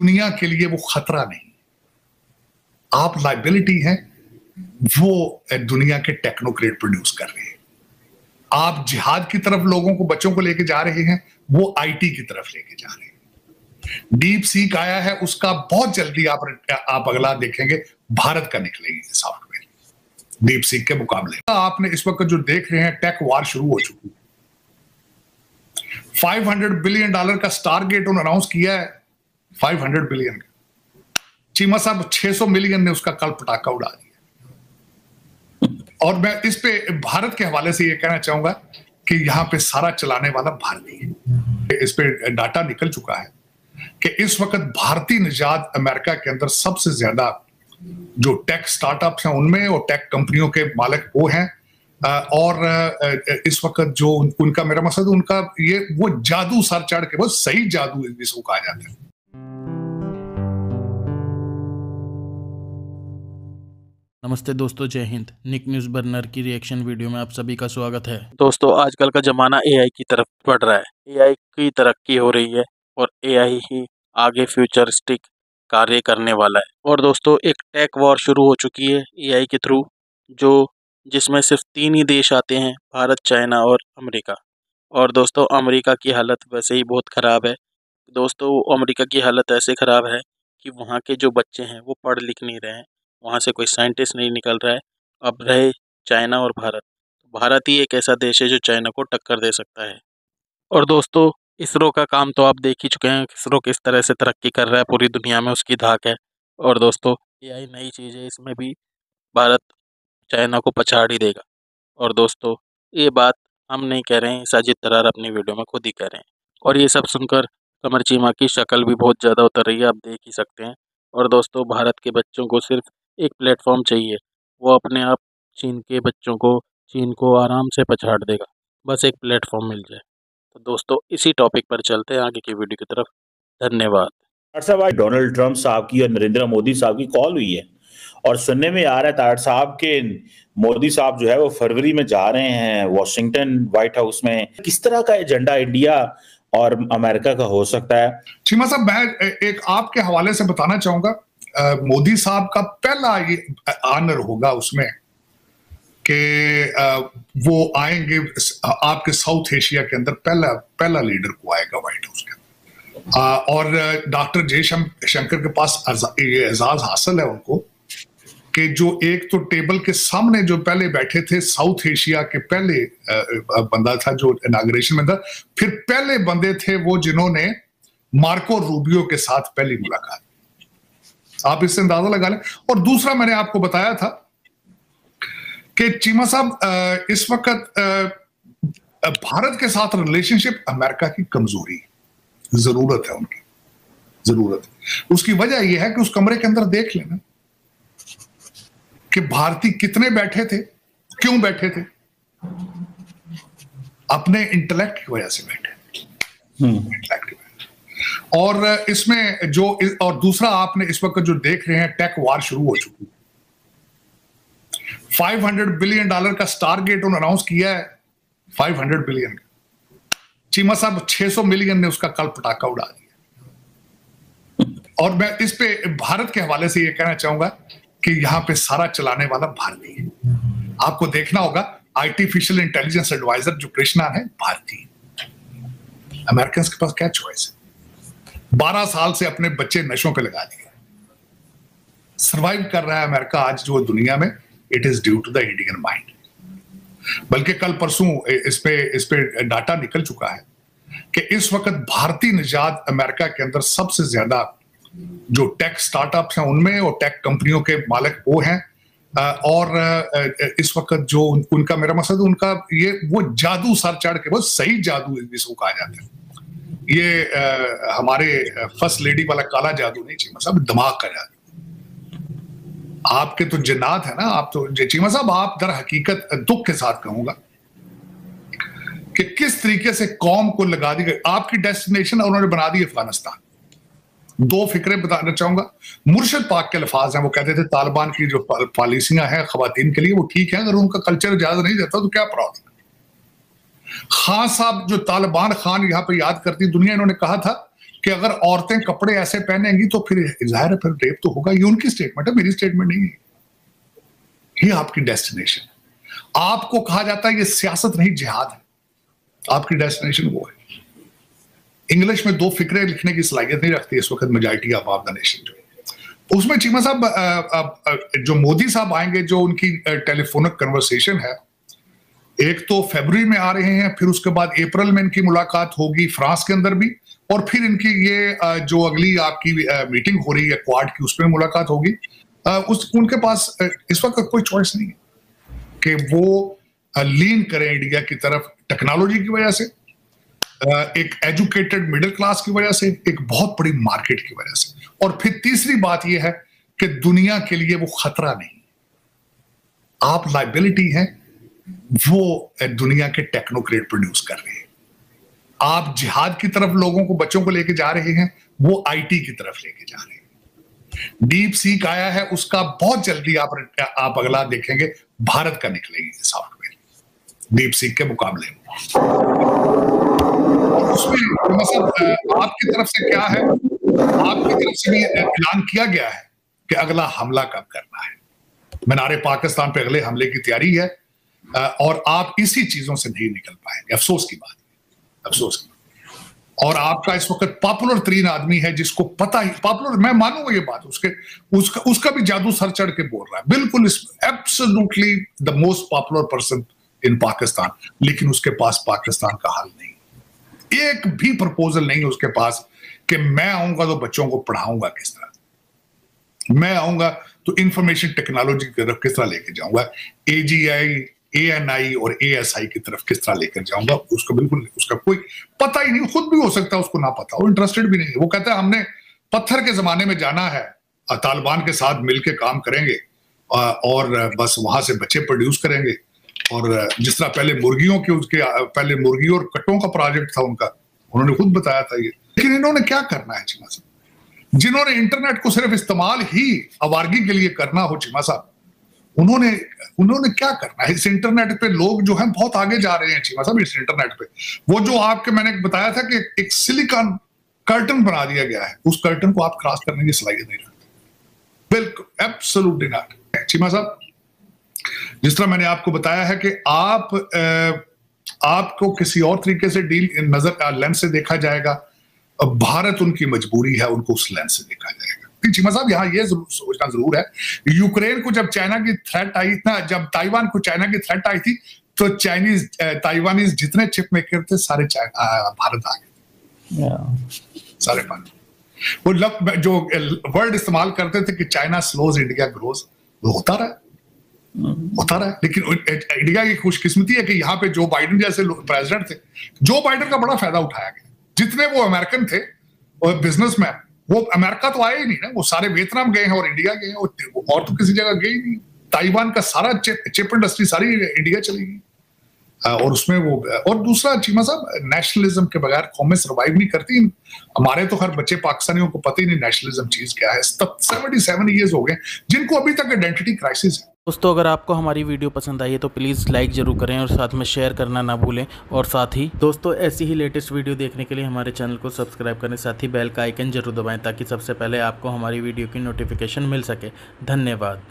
दुनिया के लिए वो खतरा नहीं, आप लाइबिलिटी हैं। वो दुनिया के टेक्नोक्रेट प्रोड्यूस कर रहे हैं। आप जिहाद की तरफ लोगों को, बच्चों को लेके जा रहे हैं, वो आईटी की तरफ लेके जा रहे हैं। डीप सीक आया है, उसका बहुत जल्दी आप अगला देखेंगे, भारत का निकलेगी सॉफ्टवेयर डीप सीक के मुकाबले। आपने इस वक्त जो देख रहे हैं, टेक वार शुरू हो चुकी है। $500 बिलियन का टारगेट उन्होंने अनाउंस किया है, 500 बिलियन का। चीमा साहब 600 मिलियन ने उसका कल पटाखा उड़ा दिया। और मैं इस पे भारत के हवाले से ये कहना चाहूंगा कि यहां पे सारा चलाने वाला भारतीय है। इस पे डाटा निकल चुका है कि इस वक्त भारतीय निजात अमेरिका के अंदर सबसे ज्यादा जो टेक स्टार्टअप्स हैं उनमें, और टेक कंपनियों के मालिक वो हैं। और इस वक्त जो उनका, मेरा मकसद उनका ये वो जादू सर चढ़ के, वो सही जादू जिसको कहा जाता है। नमस्ते दोस्तों, जय हिंद। निक न्यूज़ बर्नर की रिएक्शन वीडियो में आप सभी का स्वागत है। दोस्तों, आजकल का ज़माना एआई की तरफ बढ़ रहा है। एआई की तरक्की हो रही है और एआई ही आगे फ्यूचरिस्टिक कार्य करने वाला है। और दोस्तों, एक टेक वॉर शुरू हो चुकी है एआई के थ्रू, जिसमें सिर्फ 3 ही देश आते हैं, भारत, चाइना और अमेरिका। और दोस्तों, अमेरिका की हालत वैसे ही बहुत ख़राब है। दोस्तों, अमेरिका की हालत ऐसे ख़राब है कि वहाँ के जो बच्चे हैं वो पढ़ लिख नहीं रहे हैं, वहाँ से कोई साइंटिस्ट नहीं निकल रहा है। अब रहे चाइना और भारत, भारत ही एक ऐसा देश है जो चाइना को टक्कर दे सकता है। और दोस्तों, इसरो का काम तो आप देख ही चुके हैं, इसरो किस तरह से तरक्की कर रहा है, पूरी दुनिया में उसकी धाक है। और दोस्तों, एआई नई चीज़ है, इसमें भी भारत चाइना को पछाड़ ही देगा। और दोस्तों, ये बात हम नहीं कह रहे हैं, साजिद तरार अपनी वीडियो में खुद ही कह रहे हैं। और ये सब सुनकर कमर चीमा की शक्ल भी बहुत ज़्यादा उतर रही है, आप देख ही सकते हैं। और दोस्तों, भारत के बच्चों को सिर्फ एक प्लेटफॉर्म चाहिए, वो अपने आप चीन को आराम से पछाड़ देगा, बस एक प्लेटफॉर्म मिल जाए। तो दोस्तों, इसी टॉपिक पर चलते हैं आगे की वीडियो की तरफ। धन्यवाद। तारड़ साहब, आज डोनाल्ड ट्रंप साहब की और नरेंद्र मोदी साहब की कॉल हुई है और सुनने में आ रहा है तारड़ साहब के मोदी साहब जो है वो फरवरी में जा रहे हैं वॉशिंगटन व्हाइट हाउस में। किस तरह का एजेंडा इंडिया और अमेरिका का हो सकता है? चीमा साहब, मैं एक आपके हवाले से बताना चाहूंगा, मोदी साहब का पहला ये ऑनर होगा उसमें कि वो आएंगे, आपके साउथ एशिया के अंदर पहला लीडर को आएगा व्हाइट हाउस के। और डॉक्टर जयशंकर के पास ये एजाज हासिल है उनको कि जो एक तो टेबल के सामने जो पहले बैठे थे, साउथ एशिया के पहले बंदा था जो इनाग्रेशन में था, फिर पहले बंदे थे वो जिन्होंने मार्को रूबियो के साथ पहली मुलाकात। आप इससे अंदाजा लगा लें। और दूसरा, मैंने आपको बताया था कि चीमा साहब, इस वक्त भारत के साथ रिलेशनशिप अमेरिका की कमजोरी, जरूरत है उनकी, जरूरत है। उसकी वजह यह है कि उस कमरे के अंदर देख लेना कि भारतीय कितने बैठे थे, क्यों बैठे थे, अपने इंटेलेक्ट की वजह से बैठे। और इसमें जो, और दूसरा, आपने इस वक्त जो देख रहे हैं, टेक वार शुरू हो चुकी है। $500 बिलियन का टारगेट उन्होंने अनाउंस किया है, 500 बिलियन का। चीमा साहब 600 मिलियन ने उसका कल पटाखा उड़ा दिया। और मैं इस पे भारत के हवाले से ये कहना चाहूंगा कि यहां पे सारा चलाने वाला भारतीय है। आपको देखना होगा, आर्टिफिशियल इंटेलिजेंस एडवाइजर जो कृष्णा है, भारतीय। अमेरिकन के पास क्या चॉइस है? 12 साल से अपने बच्चे नशों पे लगा दिए, सर्वाइव कर रहा है अमेरिका आज जो दुनिया में। It is due to the Indian mind. बल्कि कल परसों इस पे डाटा निकल चुका है कि इस वक्त भारतीय निजात अमेरिका के अंदर सबसे ज्यादा जो टेक स्टार्टअप्स हैं उनमें, और टेक कंपनियों के मालिक वो हैं। और इस वक्त जो उनका, मेरा मकसद उनका ये वो जादू सर चढ़ के, वो सही जादू जिसको कहा जाता है। ये हमारे फर्स्ट लेडी वाला काला जादू नहीं, चीमा साहब, दिमाग का जादू। आपके तो जिन्नात है ना, आप तो चीमा साहब, आप दर हकीकत दुख के साथ कहूंगा कि किस तरीके से कौम को लगा दी गई। आपकी डेस्टिनेशन उन्होंने बना दी अफगानिस्तान। 2 फिक्रें बताना चाहूंगा। मुर्शद पाक के अल्फाज हैं, वो कहते थे तालिबान की जो पॉलिसियां हैं खवातीन के लिए वो ठीक है, अगर उनका कल्चर इजाजत नहीं देता तो क्या प्रॉब्लम। खान साहब जो तालिबान खान यहां पर याद करती दुनिया, इन्होंने कहा था कि अगर औरतें कपड़े ऐसे पहनेंगी तो फिर जाहिर है फिर रेप तो होगा। ये उनकी स्टेटमेंट है, मेरी स्टेटमेंट नहीं है। ये आपकी डेस्टिनेशन। आपको कहा जाता है ये सियासत नहीं जिहाद है, आपकी डेस्टिनेशन वो है। इंग्लिश में 2 फिक्रे लिखने की सलाहियत नहीं रखती इस वक्त मेजॉरिटी ऑफ द नेशन जो है। उसमें चीमा साहब जो मोदी साहब आएंगे, जो उनकी टेलीफोनिक कन्वर्सेशन है, एक तो फरवरी में आ रहे हैं, फिर उसके बाद अप्रैल में इनकी मुलाकात होगी फ्रांस के अंदर भी, और फिर इनकी ये जो अगली आपकी मीटिंग हो रही है क्वाड की, उसमें मुलाकात होगी। उनके पास इस वक्त कोई चॉइस नहीं है कि वो लीन करें इंडिया की तरफ, टेक्नोलॉजी की वजह से, एक एजुकेटेड मिडिल क्लास की वजह से, एक बहुत बड़ी मार्केट की वजह से, और फिर तीसरी बात यह है कि दुनिया के लिए वो खतरा नहीं। आप लाइबिलिटी हैं, वो दुनिया के टेक्नोक्रेट प्रोड्यूस कर रहे हैं। आप जिहाद की तरफ लोगों को, बच्चों को लेके जा रहे हैं, वो आईटी की तरफ लेके जा रहे हैं। डीप सीक आया है, उसका बहुत जल्दी आप अगला देखेंगे, भारत का निकलेगी सॉफ्टवेयर डीप सीक के मुकाबले में। उसमें मतलब आपकी तरफ से क्या है, आपकी तरफ से भी ऐलान किया गया है कि अगला हमला कब करना है। मीनार पाकिस्तान पे अगले हमले की तैयारी है, और आप इसी चीजों से नहीं निकल पाएंगे। अफसोस की बात है, अफसोस की। और आपका इस वक्त पॉपुलर 3 आदमी है जिसको पता ही, पॉपुलर मैं मानूंगा ये बात, उसका भी जादू सर चढ़ के बोल रहा है, बिल्कुल absolutely the most popular person in Pakistan, लेकिन उसके पास पाकिस्तान का हल नहीं। एक भी प्रपोजल नहीं है उसके पास कि मैं आऊंगा तो बच्चों को पढ़ाऊंगा किस तरह, मैं आऊंगा तो इंफॉर्मेशन टेक्नोलॉजी की तरफ किस तरह लेके जाऊंगा, AGI, ANI और ASI की तरफ किस तरह लेकर जाऊंगा, उसको बिल्कुल, उसका कोई पता ही नहीं। खुद भी हो सकता है उसको ना पता हो, इंटरेस्टेड भी नहीं है। वो कहता है हमने पत्थर के जमाने में जाना है, तालिबान के साथ मिलकर काम करेंगे और बस वहां से बच्चे प्रोड्यूस करेंगे। और जिस तरह पहले मुर्गियों के, उसके पहले मुर्गी और कट्टों का प्रोजेक्ट था उनका, उन्होंने खुद बताया था ये। लेकिन इन्होंने क्या करना है चीमा साहब, जिन्होंने इंटरनेट को सिर्फ इस्तेमाल ही आवारगी के लिए करना हो चीमा साहब, उन्होंने क्या करना है। इस इंटरनेट पे लोग जो हैं बहुत आगे जा रहे हैं चीमा साहब। इस इंटरनेट पे वो जो आपके मैंने बताया था कि एक सिलिकॉन कर्टन बना दिया गया है, उस कर्टन को आप क्रॉस करने की सलाहियत नहीं रखते, बिल्कुल एब्सोल्युटली नॉट। चीमा साहब, जिस तरह मैंने आपको बताया है कि आपको किसी और तरीके से डील नजर लेंस से देखा जाएगा, भारत उनकी मजबूरी है, उनको उस लेंस से देखा जाएगा। चीमा साहब, यहाँ ये सोचना जरूर है, यूक्रेन को जब चाइना की थ्रेट आई ना, जब ताइवान को चाइना की थ्रेट आई थी, तो चाइनीज ताइवानीज जितने चिप मेकर थे सारे भारत आ गए, सारे भारत। वो जो वर्ड इस्तेमाल करते थे कि चाइना स्लोज इंडिया ग्रोज, वो होता रहा है। लेकिन इंडिया की खुशकिस्मती है कि यहाँ पे जो बाइडेन जैसे प्रेसिडेंट थे, जो बाइडेन का बड़ा फायदा उठाया गया। जितने वो अमेरिकन थे और बिजनेसमैन, वो अमेरिका तो आए ही नहीं ना, वो सारे वियतनाम गए हैं और इंडिया गए हैं, और तो किसी जगह गए ही नहीं। ताइवान का सारा चिप इंडस्ट्री सारी इंडिया चली गई, और उसमें वो। और दूसरा चीमा साहब, नेशनलिज्म के बगैर कौमें सर्वाइव नहीं करती। हमारे तो हर बच्चे पाकिस्तानियों को पता ही नहीं नेशनलिज्म चीज क्या है। 77 ईयर्स हो गए जिनको अभी तक आइडेंटिटी क्राइसिस है। दोस्तों, अगर आपको हमारी वीडियो पसंद आई है तो प्लीज़ लाइक ज़रूर करें और साथ में शेयर करना ना भूलें। और साथ ही दोस्तों, ऐसी ही लेटेस्ट वीडियो देखने के लिए हमारे चैनल को सब्सक्राइब करें, साथ ही बेल का आइकन जरूर दबाएं ताकि सबसे पहले आपको हमारी वीडियो की नोटिफिकेशन मिल सके। धन्यवाद।